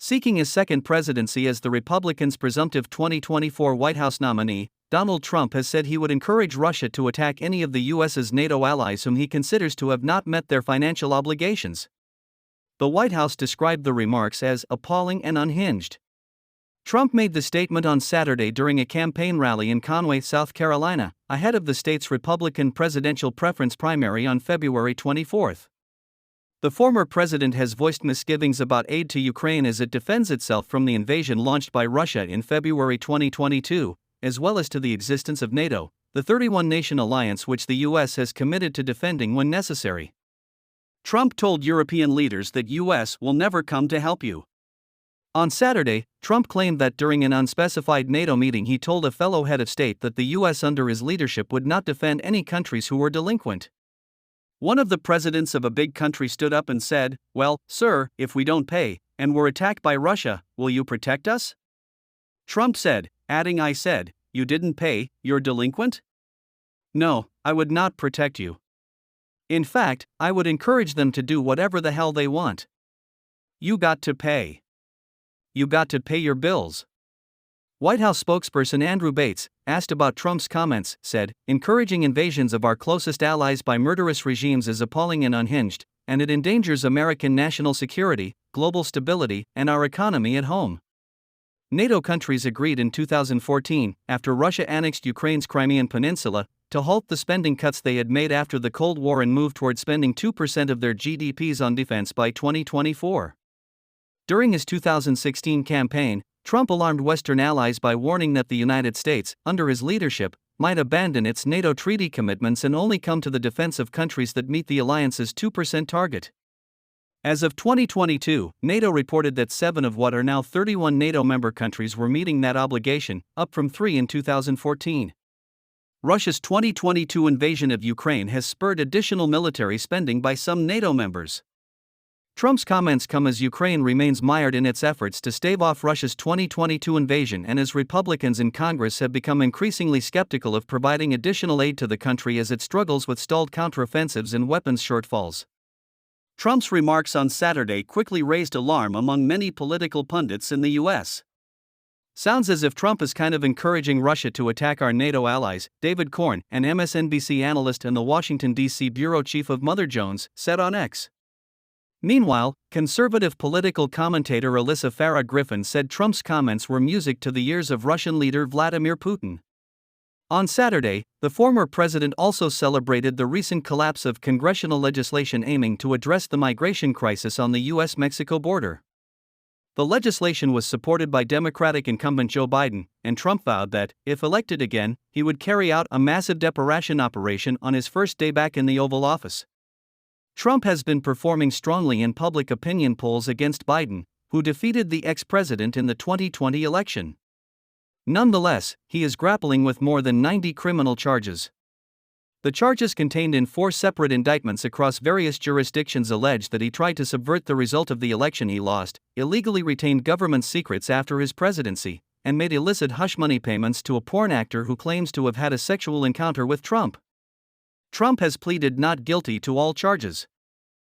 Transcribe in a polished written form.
Seeking his second presidency as the Republicans' presumptive 2024 White House nominee, Donald Trump has said he would encourage Russia to attack any of the U.S.'s NATO allies whom he considers to have not met their financial obligations. The White House described the remarks as appalling and unhinged. Trump made the statement on Saturday during a campaign rally in Conway, South Carolina, ahead of the state's Republican presidential preference primary on February 24. The former president has voiced misgivings about aid to Ukraine as it defends itself from the invasion launched by Russia in February 2022, as well as to the existence of NATO, the 31-nation alliance which the U.S. has committed to defending when necessary. Trump told European leaders that U.S. will never come to help you. On Saturday, Trump claimed that during an unspecified NATO meeting he told a fellow head of state that the U.S. under his leadership would not defend any countries who were delinquent. One of the presidents of a big country stood up and said, "Well, sir, if we don't pay, and we're attacked by Russia, will you protect us?" Trump said, adding, "I said, you didn't pay, you're delinquent? No, I would not protect you. In fact, I would encourage them to do whatever the hell they want. You got to pay. You got to pay your bills." White House spokesperson Andrew Bates, asked about Trump's comments, said, "Encouraging invasions of our closest allies by murderous regimes is appalling and unhinged, and it endangers American national security, global stability, and our economy at home." NATO countries agreed in 2014, after Russia annexed Ukraine's Crimean Peninsula, to halt the spending cuts they had made after the Cold War and move toward spending 2% of their GDPs on defense by 2024. During his 2016 campaign, Trump alarmed Western allies by warning that the United States, under his leadership, might abandon its NATO treaty commitments and only come to the defense of countries that meet the alliance's 2% target. As of 2022, NATO reported that 7 of what are now 31 NATO member countries were meeting that obligation, up from 3 in 2014. Russia's 2022 invasion of Ukraine has spurred additional military spending by some NATO members. Trump's comments come as Ukraine remains mired in its efforts to stave off Russia's 2022 invasion and as Republicans in Congress have become increasingly skeptical of providing additional aid to the country as it struggles with stalled counteroffensives and weapons shortfalls. Trump's remarks on Saturday quickly raised alarm among many political pundits in the U.S. "Sounds as if Trump is kind of encouraging Russia to attack our NATO allies," David Corn, an MSNBC analyst and the Washington, D.C. bureau chief of Mother Jones, said on X. Meanwhile, conservative political commentator Alyssa Farah Griffin said Trump's comments were music to the ears of Russian leader Vladimir Putin. On Saturday, the former president also celebrated the recent collapse of congressional legislation aiming to address the migration crisis on the U.S.-Mexico border. The legislation was supported by Democratic incumbent Joe Biden, and Trump vowed that, if elected again, he would carry out a massive deportation operation on his first day back in the Oval Office. Trump has been performing strongly in public opinion polls against Biden, who defeated the ex-president in the 2020 election. Nonetheless, he is grappling with more than 90 criminal charges. The charges contained in 4 separate indictments across various jurisdictions allege that he tried to subvert the result of the election he lost, illegally retained government secrets after his presidency, and made illicit hush money payments to a porn actor who claims to have had a sexual encounter with Trump. Trump has pleaded not guilty to all charges.